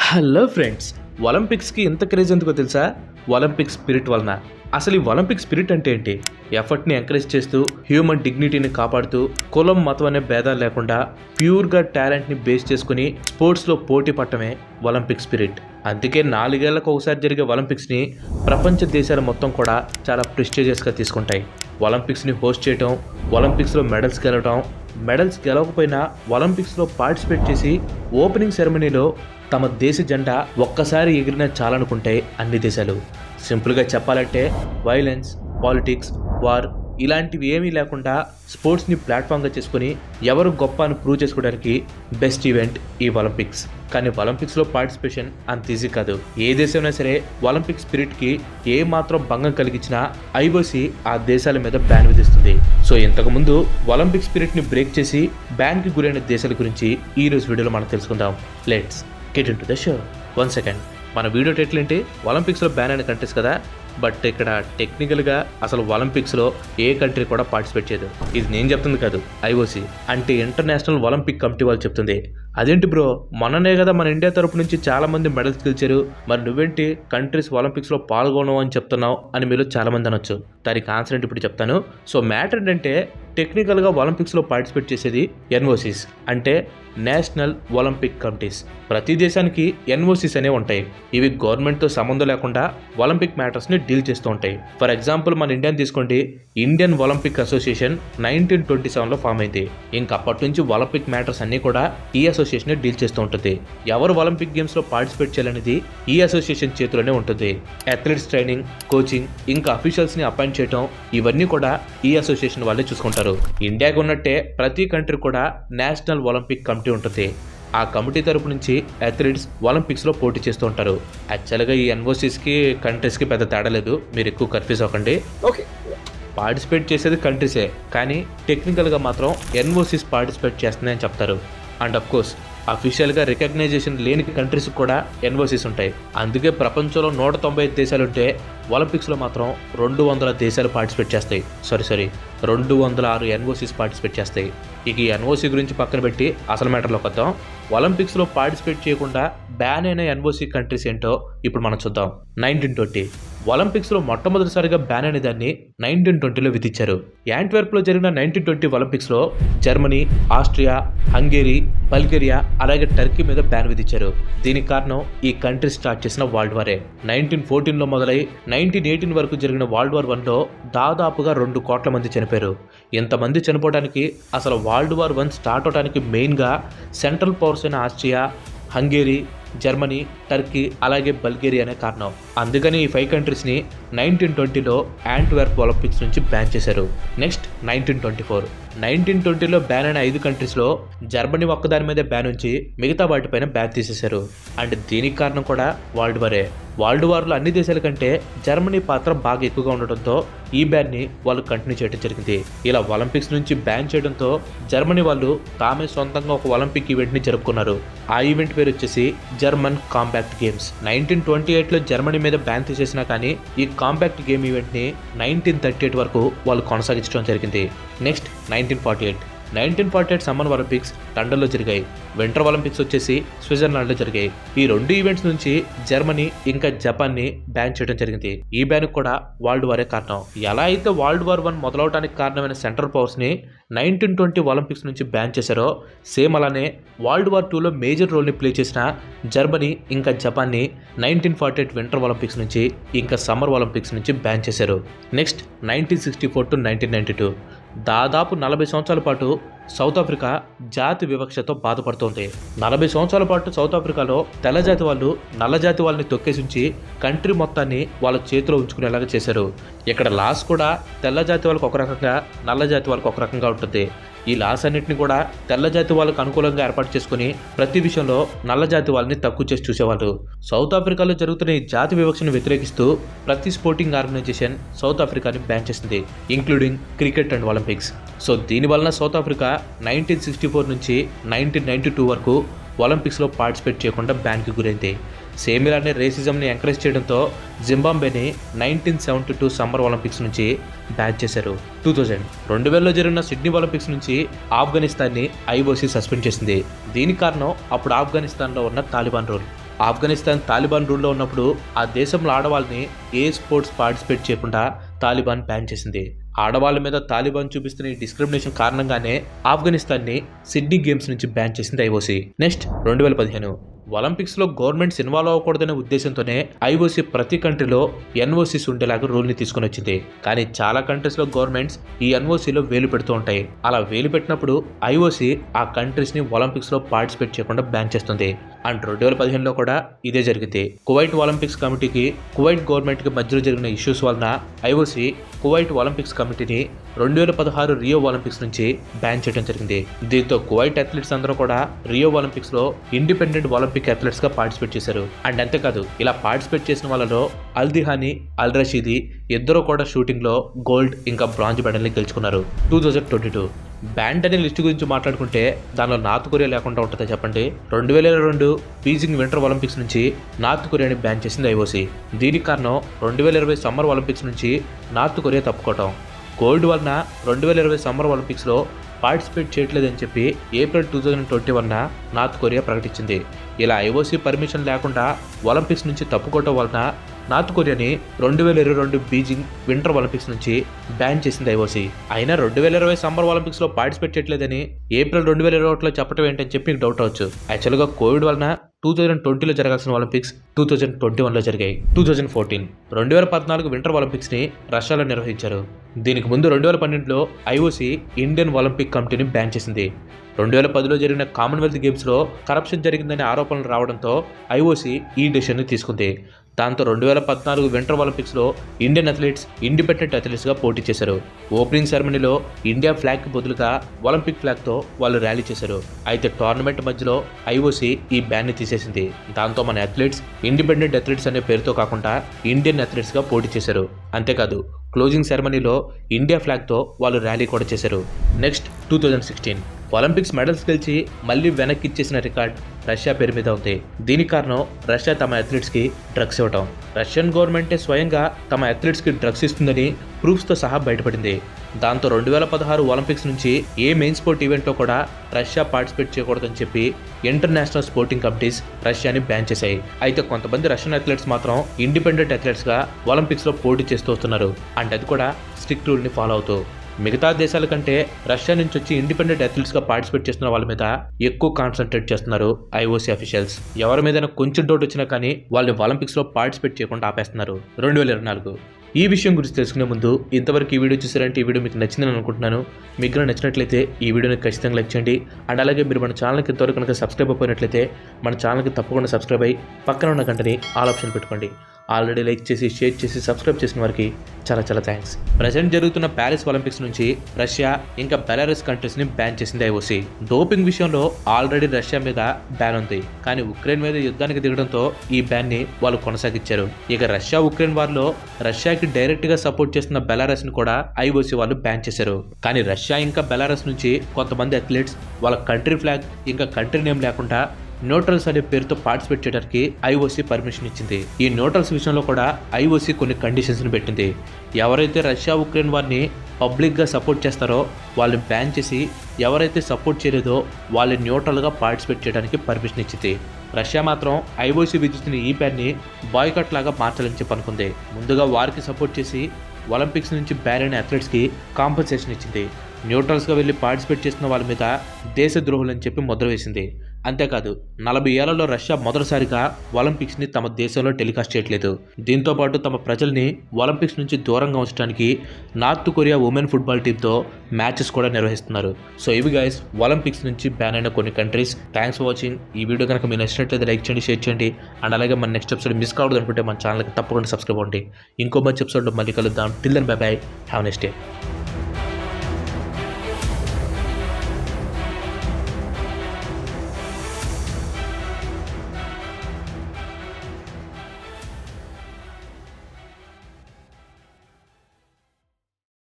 Hello friends, ఒలింపిక్స్కి ఇంత craze ఎందుకో తెలుసా? ఒలింపిక్ స్పిరిట్ వలన. అసలు ఈ ఒలింపిక్ స్పిరిట్ అంటే ఏంటి? ఎఫర్ట్ని ఎంకరేజ్ చేస్తూ, హ్యూమన్ డిగ్నిటీని కాపాడుతూ, కులం మతం అనే భేదాలు లేకుండా ప్యూర్గా టాలెంట్ని బేస్ చేసుకుని స్పోర్ట్స్లో పోటీ పట్టమే ఒలింపిక్ స్పిరిట్. అందుకే 4 ఏళ్లకు ఒకసారి జరిగే ఒలింపిక్స్ని ప్రపంచ దేశాలు మొత్తం కూడా చాలా ప్రెస్టీజియస్గా తీసుకుంటాయి. ఒలింపిక్స్ని హోస్ట్ చేయటం, ఒలింపిక్స్లో మెడల్స్ గెలవకపోయినా ఒలింపిక్స్లో పార్టిసిపేట్ చేసి ఓపెనింగ్ సెరమనీలో తమ దేశ జెండా ఒక్కసారి ఎగిరినా చాలనుకుంటే అన్ని దేశాలు. సింపుల్గా చెప్పాలంటే వైలెన్స్, పాలిటిక్స్, వార్ ఇలాంటివి ఏమీ లేకుండా స్పోర్ట్స్ని ప్లాట్ఫామ్గా చేసుకుని ఎవరు గొప్ప అని ప్రూవ్ చేసుకోవడానికి బెస్ట్ ఈవెంట్ ఈ ఒలింపిక్స్. కానీ ఒలింపిక్స్లో పార్టిసిపేషన్ అంత ఈజీ కాదు. ఏ దేశమైనా సరే ఒలింపిక్ స్పిరిట్కి ఏ మాత్రం భంగం కలిగించినా ఐఓసీ ఆ దేశాల మీద బ్యాన్ విధిస్తుంది. సో ఇంతకుముందు ఒలింపిక్ స్పిరిట్ని బ్రేక్ చేసి బ్యాన్కి గురైన దేశాల గురించి ఈరోజు వీడియోలో మనం తెలుసుకుందాం. Let's get into the show. 1 second, మన వీడియో టైటిల్ ఏంటి? ఒలింపిక్స్లో బ్యాన్ అయిన కంట్రీస్ కదా. బట్ ఇక్కడ టెక్నికల్గా అసలు ఒలింపిక్స్లో ఏ కంట్రీ కూడా పార్టిసిపేట్ చేయదు. ఇది నేను చెప్తుంది కాదు, ఐఓసీ అంటే ఇంటర్నేషనల్ ఒలింపిక్ కమిటీ వాళ్ళు చెప్తుంది. అదేంటి బ్రో, మొన్ననే కదా మన ఇండియా తరపు నుంచి చాలా మంది మెడల్స్ గెలిచారు, మరి నువ్వేంటి కంట్రీస్ ఒలింపిక్స్లో పాల్గొనవు అని చెప్తున్నావు అని మీరు చాలా మంది అనొచ్చు. దానికి ఆన్సర్ ఏంటి ఇప్పుడు చెప్తాను. సో మ్యాటర్ ఏంటంటే, టెక్నికల్గా ఒలింపిక్స్లో పార్టిసిపేట్ చేసేది ఎన్ఓసీస్ అంటే నేషనల్ ఒలింపిక్ కమిటీస్. ప్రతి దేశానికి ఎన్ఓసీస్ అనేవి ఉంటాయి. ఇవి గవర్నమెంట్తో సంబంధం లేకుండా ఒలింపిక్ మ్యాటర్స్ని డీల్ చేస్తూ ఉంటాయి. ఫర్ ఎగ్జాంపుల్ మన ఇండియాని తీసుకోండి. ఇండియన్ ఒలింపిక్ అసోసియేషన్ 1927లో ఫామ్ అయింది. ఇంకా అప్పటి నుంచి ఒలింపిక్ మ్యాటర్స్ అన్నీ కూడా ఈ అసోసియేషన్ డీల్ చేస్తూ ఉంటుంది. ఎవరు ఒలింపిక్ గేమ్స్లో పార్టిసిపేట్ చేయాలనేది ఈ అసోసియేషన్ చేతిలోనే ఉంటుంది. అథ్లెట్స్ ట్రైనింగ్, కోచింగ్, ఇంకా అఫీషియల్స్ని అపాయింట్ చేయడం ఇవన్నీ కూడా ఈ అసోసియేషన్ వాళ్ళే చూసుకుంటారు. ఇండియాకు ఉన్నట్టే ప్రతి కంట్రీ కూడా నేషనల్ ఒలింపిక్ కమిటీ ఉంటుంది. ఆ కమిటీ తరపు నుంచి అథ్లెట్స్ ఒలింపిక్స్లో పోటీ చేస్తూ ఉంటారు. యాక్చువల్గా ఈ ఎన్ఓసీస్కి కంట్రీస్కి పెద్ద తేడా లేదు, మీరు ఎక్కువ కన్ఫ్యూజ్ అవ్వకండి. ఓకే, పార్టిసిపేట్ చేసేది కంట్రీసే, కానీ టెక్నికల్గా మాత్రం ఎన్ఓసీస్ పార్టిసిపేట్ చేస్తున్నాయని చెప్తారు. అండ్ అఫ్ కోర్స్ అఫీషియల్గా రికగ్నైజేషన్ లేని కంట్రీస్ కూడా ఎన్ఓసీస్ ఉంటాయి. అందుకే ప్రపంచంలో 195 దేశాలుంటే ఒలింపిక్స్లో మాత్రం 200 దేశాలు పార్టిసిపేట్ చేస్తాయి. 206 ఎన్ఓసీస్ పార్టిసిపేట్ చేస్తాయి. ఇక ఈ ఎన్ఓసీ గురించి పక్కన పెట్టి అసలు మ్యాటర్లోకి వద్దాం. ఒలింపిక్స్లో పార్టిసిపేట్ చేయకుండా బ్యాన్ అయిన ఎన్ఓసీ కంట్రీస్ ఏంటో ఇప్పుడు మనం చూద్దాం. 1920 ఒలింపిక్స్లో మొట్టమొదటిసారిగా బ్యాన్ అయిన దాన్ని 1920లో విధించారు. యాంట్వర్ప్లో జరిగిన 1920 ఒలింపిక్స్లో జర్మనీ, ఆస్ట్రియా, హంగేరీ, బల్గేరియా అలాగే టర్కీ మీద బ్యాన్ విధించారు. దీనికి కారణం ఈ కంట్రీ స్టార్ట్ చేసిన వరల్డ్ వారే. 1914లో మొదలై 1918 వరకు జరిగిన వరల్డ్ వార్ 1లో దాదాపుగా 2 కోట్ల మంది చనిపోయారు. ఇంతమంది చనిపోవడానికి, అసలు వరల్డ్ వార్ 1 స్టార్ట్ అవడానికి మెయిన్గా సెంట్రల్ పవర్స్ అయిన ఆస్ట్రియా, హంగేరీ, జర్మనీ, టర్కీ అలాగే బల్గేరియానే కారణం. అందుకని ఈ 5 కంట్రీస్ని 1920లో యాంట్వర్ప్ ఒలింపిక్స్ నుంచి బ్యాన్ చేశారు. నెక్స్ట్ 1920లో బ్యాన్ అయిన 5 కంట్రీస్లో జర్మనీ ఒక్కదాని మీద బ్యాన్ ఉంచి మిగతా వాటిపైన బ్యాన్ తీసేశారు. అండ్ దీనికి కారణం కూడా వరల్డ్ వారే. వరల్డ్ వార్లో అన్ని దేశాల కంటే జర్మనీ పాత్ర బాగా ఎక్కువగా ఉండటంతో ఈ బ్యాన్ని వాళ్ళు కంటిన్యూ చేయడం జరిగింది. ఇలా ఒలింపిక్స్ నుంచి బ్యాన్ చేయడంతో జర్మనీ వాళ్ళు తామే సొంతంగా ఒక ఒలింపిక్ ఈవెంట్ని జరుపుకున్నారు. ఆ ఈవెంట్ పేరు వచ్చేసి జర్మన్ కాంపాక్ట్ గేమ్స్. 1928లో జర్మనీ మీద బ్యాన్ తీసేసినా కానీ ఈ కాంపాక్ట్ గేమ్ ఈవెంట్ని 1938 వరకు వాళ్ళు కొనసాగించడం జరిగింది. నెక్స్ట్ 1948 సమ్మర్ ఒలింపిక్స్ లండన్లో జరిగాయి. వింటర్ ఒలింపిక్స్ వచ్చేసి స్విట్జర్లాండ్లో జరిగాయి. ఈ 2 ఈవెంట్స్ నుంచి జర్మనీ ఇంకా జపాన్ని బ్యాన్ చేయడం జరిగింది. ఈ బ్యాన్ కూడా వరల్డ్ వారే కారణం. ఎలా అయితే వరల్డ్ వార్ 1 మొదలవడానికి కారణమైన సెంట్రల్ పవర్స్ని 1920 ఒలింపిక్స్ నుంచి బ్యాన్ చేశారో, సేమ్ అలానే వరల్డ్ వార్ 2లో మేజర్ రోల్ని ప్లే చేసిన జర్మనీ ఇంకా జపాన్ని 1948 వింటర్ ఒలింపిక్స్ నుంచి ఇంకా సమ్మర్ ఒలింపిక్స్ నుంచి బ్యాన్ చేశారు. నెక్స్ట్ 1964 to 1992 దాదాపు 40 సంవత్సరాల పాటు సౌత్ ఆఫ్రికా జాతి వివక్షతో బాధపడుతోంది. 40 సంవత్సరాల పాటు సౌత్ ఆఫ్రికాలో తెల్లజాతి వాళ్ళు నల్లజాతి వాళ్ళని తొక్కేసి ఉంచి కంట్రీ మొత్తాన్ని వాళ్ళ చేతిలో ఉంచుకునేలాగా చేశారు. ఇక్కడ లాస్ కూడా తెల్లజాతి వాళ్ళకి ఒక రకంగా, నల్లజాతి వాళ్ళకి ఒక రకంగా ఉంటుంది. ఈ లాస్ అన్నింటినీ కూడా తెల్లజాతి వాళ్ళకు అనుకూలంగా ఏర్పాటు చేసుకుని ప్రతి విషయంలో నల్లజాతి వాళ్ళని తక్కువ చేసి చూసేవాళ్ళు. సౌత్ ఆఫ్రికాలో జరుగుతున్న ఈ జాతి వివక్షను వ్యతిరేకిస్తూ ప్రతి స్పోర్టింగ్ ఆర్గనైజేషన్ సౌత్ ఆఫ్రికాని బ్యాన్ చేసింది, including cricket and Olympics. So దీనివలన సౌత్ ఆఫ్రికా 1964 నుంచి 1992 వరకు ఒలింపిక్స్లో పార్టిసిపేట్ చేయకుండా బ్యాన్కి గురైంది. సేమ్ ఇలానే రేసిజంని ఎంకరేజ్ చేయడంతో జింబాబ్వేని 1972 సమ్మర్ ఒలింపిక్స్ నుంచి బ్యాన్ చేశారు. 2000లో జరిగిన సిడ్నీ ఒలింపిక్స్ నుంచి ఆఫ్ఘనిస్తాన్ని ఐఓసీ సస్పెండ్ చేసింది. దీనికి కారణం అప్పుడు ఆఫ్ఘనిస్తాన్లో ఉన్న తాలిబాన్ రూల్. ఆఫ్ఘనిస్తాన్ తాలిబాన్ రూల్లో ఉన్నప్పుడు ఆ దేశంలో ఆడవాళ్ళని ఏ స్పోర్ట్స్ పార్టిసిపేట్ చేయకుండా తాలిబాన్ బ్యాన్ చేసింది. ఆడవాళ్ళ మీద తాలిబాన్ చూపిస్తున్న ఈ డిస్క్రిమినేషన్ కారణంగానే ఆఫ్ఘనిస్తాన్ని సిడ్నీ గేమ్స్ నుంచి బ్యాన్ చేసింది ఐఓసీ. నెక్స్ట్ 2015 ఒలింపిక్స్ లో గవర్నమెంట్స్ ఇన్వాల్వ్ అవ్వకూడదనే ఉద్దేశంతోనే ఐఓసీ ప్రతి కంట్రీలో ఎన్ఓసీస్ ఉండేలాగా రూల్ ని తీసుకుని వచ్చింది. కానీ చాలా కంట్రీస్ లో గవర్నమెంట్స్ ఈ ఎన్ఓసీలో వేలు పెడుతూ ఉంటాయి. అలా వేలు పెట్టినప్పుడు ఐఓసీ ఆ కంట్రీస్ ని ఒలింపిక్స్ లో పార్టిసిపేట్ చేయకుండా బ్యాన్ చేస్తుంది. అండ్ 2015లో కూడా ఇదే జరిగింది. కువైట్ ఒలింపిక్స్ కమిటీకి కువైట్ గవర్నమెంట్ కి మధ్యలో జరిగిన ఇష్యూస్ వలన ఐఓసీ కువైట్ ఒలింపిక్స్ కమిటీని 2016 రియో ఒలింపిక్స్ నుంచి బ్యాన్ చేయడం జరిగింది. దీంతో కువైట్ అథ్లెట్స్ అందరూ కూడా రియో ఒలింపిక్స్ లో ఇండిపెండెంట్ ఒలింపిక్ అథ్లెట్స్ గా పార్టిసిపేట్ చేశారు. అండ్ అంతేకాదు ఇలా పార్టిసిపేట్ చేసిన వాళ్ళలో అల్దిహానీ, అల్ రషీదీ ఇద్దరు కూడా షూటింగ్ లో గోల్డ్ ఇంకా బ్రాంజ్ మెడల్ ని గెలుచుకున్నారు. 2022 బ్యాండ్ అనే లిస్ట్ గురించి మాట్లాడుకుంటే దానిలో నార్త్ కొరియా లేకుండా ఉంటుందా చెప్పండి. 2022 బీజింగ్ వింటర్ ఒలింపిక్స్ నుంచి నార్త్ కొరియాని బ్యాన్ చేసింది ఐఓసీ. దీనికి కారణం 2020 సమ్మర్ ఒలింపిక్స్ నుంచి నార్త్ కొరియా తప్పుకోవటం. కోల్డ్ వలన 2020 సమ్మర్ ఒలింపిక్స్లో పార్టిసిపేట్ చేయట్లేదని చెప్పి ఏప్రిల్ 2021 నార్త్ కొరియా ప్రకటించింది. ఇలా ఐఓసీ పర్మిషన్ లేకుండా ఒలింపిక్స్ నుంచి తప్పుకోవటం వలన నార్త్ కొరియాని 2022 బీజింగ్ వింటర్ ఒలింపిక్స్ నుంచి బ్యాన్ చేసింది ఐఓసీ. అయినా 2020 సమ్మర్ ఒలింపిక్స్ లో పార్టిసిపేట్ చేయట్లేదని ఏప్రిల్ 2021లో చెప్పడం ఏంటని చెప్పి మీకు డౌట్ అవచ్చు. యాక్చువల్గా కోవిడ్ వలన 2020లో జరగాల్సిన ఒలింపిక్స్ 2021లో జరిగాయి. 2014 2014 వింటర్ ఒలింపిక్స్ ని రష్యాలో నిర్వహించారు. దీనికి ముందు 2012లో ఐఓసీ ఇండియన్ ఒలింపిక్ కమిటీని బ్యాన్ చేసింది. 2010లో జరిగిన కామన్వెల్త్ గేమ్స్ లో కరప్షన్ జరిగిందనే ఆరోపణలు రావడంతో ఐఓసీ ఈ డెసిషన్ ని తీసుకుంది. దాంతో 2014 వింటర్ ఒలింపిక్స్ లో ఇండియన్ అథ్లెట్స్ ఇండిపెండెంట్ అథ్లెట్స్ గా పోటీ చేశారు. ఓపెనింగ్ సెరమనీలో ఇండియా ఫ్లాగ్ కి బదులుగా ఒలింపిక్ ఫ్లాగ్ తో వాళ్ళు ర్యాలీ చేశారు. అయితే టోర్నమెంట్ మధ్యలో ఐఓసీ ఈ బ్యాన్ ని తీసేసింది. దాంతో మన అథ్లెట్స్ ఇండిపెండెంట్ అథ్లెట్స్ అనే పేరుతో కాకుండా ఇండియన్ అథ్లెట్స్ గా పోటీ చేశారు. అంతేకాదు క్లోజింగ్ సెరమనీలో ఇండియా ఫ్లాగ్ తో వాళ్ళు ర్యాలీ కూడా చేశారు. నెక్స్ట్ 2016 ఒలింపిక్స్ మెడల్స్ గెలిచి మళ్ళీ వెనక్కి ఇచ్చేసిన రికార్డ్ రష్యా పేరు మీద ఉంది. దీనికి కారణం రష్యా తమ అథ్లెట్స్ కి డ్రగ్స్ ఇవ్వటం. రష్యన్ గవర్నమెంటే స్వయంగా తమ అథ్లెట్స్ కి డ్రగ్స్ ఇస్తుందని ప్రూఫ్స్ తో సహా బయటపడింది. దాంతో 2016 ఒలింపిక్స్ నుంచి ఏ మెయిన్ స్పోర్ట్ ఈవెంట్లో కూడా రష్యా పార్టిసిపేట్ చేయకూడదని చెప్పి ఇంటర్నేషనల్ స్పోర్టింగ్ కమిటీస్ రష్యాని బ్యాన్ చేశాయి. అయితే కొంతమంది రష్యన్ అథ్లెట్స్ మాత్రం ఇండిపెండెంట్ అథ్లెట్స్ గా ఒలింపిక్స్ లో పోటీ చేస్తూ వస్తున్నారు. అంటే అది కూడా స్ట్రిక్ట్ రూల్ ని ఫాలో అవుతూ. మిగతా దేశాల కంటే రష్యా నుంచి వచ్చి ఇండిపెండెంట్ అథ్లెట్స్ గా పార్టిసిపేట్ చేస్తున్న వాళ్ళ మీద ఎక్కువ కాన్సన్ట్రేట్ చేస్తున్నారు ఐఓసీ అఫీషియల్స్. ఎవరి మీద కొంచెం డౌట్ వచ్చినా కానీ వాళ్ళని ఒలింపిక్స్ లో పార్టిసిపేట్ చేయకుండా ఆపేస్తున్నారు. 2024 ఈ విషయం గురించి తెలుసుకునే ముందు ఇంతవరకు ఈ వీడియో చూసారంటే ఈ వీడియో మీకు నచ్చిందని అనుకుంటున్నాను. మీకు నచ్చినట్లయితే ఈ వీడియోని ఖచ్చితంగా లైక్ చేయండి. అండ్ అలాగే మీరు మన ఛానల్కి ఇంతవరకు కనుక సబ్స్క్రైబ్ అయిపోయినట్లయితే మన ఛానల్కి తప్పకుండా సబ్స్క్రైబ్ అయ్యి పక్కన ఉన్న గంటని ఆల్ ఆప్షన్ పెట్టుకోండి. ఆల్రెడీ లైక్ చేసి షేర్ చేసి సబ్స్క్రైబ్ చేసిన వారికి చాలా చాలా థ్యాంక్స్. ప్రజెంట్ జరుగుతున్న ప్యారిస్ ఒలింపిక్స్ నుంచి రష్యా ఇంకా బెలారస్ కంట్రీస్ ని బ్యాన్ చేసింది ఐఓసీ. డోపింగ్ విషయంలో ఆల్రెడీ రష్యా మీద బ్యాన్ ఉంది. కానీ ఉక్రెయిన్ మీద యుద్ధానికి దిగడంతో ఈ బ్యాన్ ని వాళ్ళు కొనసాగించారు. ఇక రష్యా ఉక్రెయిన్ వార్ లో రష్యాకి డైరెక్ట్ గా సపోర్ట్ చేస్తున్న బెలారస్ ని కూడా ఐఓసీ వాళ్ళు బ్యాన్ చేశారు. కానీ రష్యా ఇంకా బెలారస్ నుంచి కొంతమంది అథ్లెట్స్ వాళ్ళ కంట్రీ ఫ్లాగ్ ఇంకా కంట్రీ నేమ్ లేకుండా న్యూట్రల్స్ అనే పేరుతో పార్టిసిపేట్ చేయడానికి ఐఓసీ పర్మిషన్ ఇచ్చింది. ఈ న్యూట్రల్స్ విషయంలో కూడా ఐఓసీ కొన్ని కండిషన్స్ ని పెట్టింది. ఎవరైతే రష్యా ఉక్రెయిన్ వారిని పబ్లిక్ గా సపోర్ట్ చేస్తారో వాళ్ళని బ్యాన్ చేసి ఎవరైతే సపోర్ట్ చేయలేదో వాళ్ళని న్యూట్రల్ గా పార్టిసిపేట్ చేయడానికి పర్మిషన్ ఇచ్చింది. రష్యా మాత్రం ఐఓసీ విధిస్తున్న ఈ బ్యాన్ ని బాయ్కట్ లాగా మార్చాలని చెప్పి అనుకుంది. ముందుగా వారికి సపోర్ట్ చేసి ఒలింపిక్స్ నుంచి బ్యాన్ అయిన అథ్లెట్స్ కి కాంపన్సేషన్ ఇచ్చింది. న్యూట్రల్స్ గా వెళ్లి పార్టిసిపేట్ చేస్తున్న వాళ్ళ మీద దేశద్రోహులని చెప్పి ముద్ర వేసింది. అంతేకాదు 40 ఏళ్లలో రష్యా మొదటిసారిగా ఒలింపిక్స్ ని తమ దేశంలో టెలికాస్ట్ చేయట్లేదు. దీంతో పాటు తమ ప్రజల్ని ఒలింపిక్స్ నుంచి దూరంగా ఉంచడానికి నార్త్ కొరియా ఉమెన్ ఫుట్బాల్ టీంతో మ్యాచెస్ కూడా నిర్వహిస్తున్నారు. సో ఇవి గైస్ ఒలింపిక్స్ నుంచి బ్యాన్ అయిన కొన్ని కంట్రీస్. Thanks for watching. ఈ వీడియో కనుక మీరు నచ్చినట్లయితే లైక్ చేయండి, షేర్ చేయండి. అండ్ అలాగే మన నెక్స్ట్ ఎపిసోడ్ మిస్ కావద్దు అనుకుంటే మన ఛానల్కి తప్పకుండా సబ్స్క్రైబ్ అవ్వండి. ఇంకో మంచి ఎపిసోడ్లో మళ్ళీ కలుద్దాం. Till then bye bye. Have a nice day.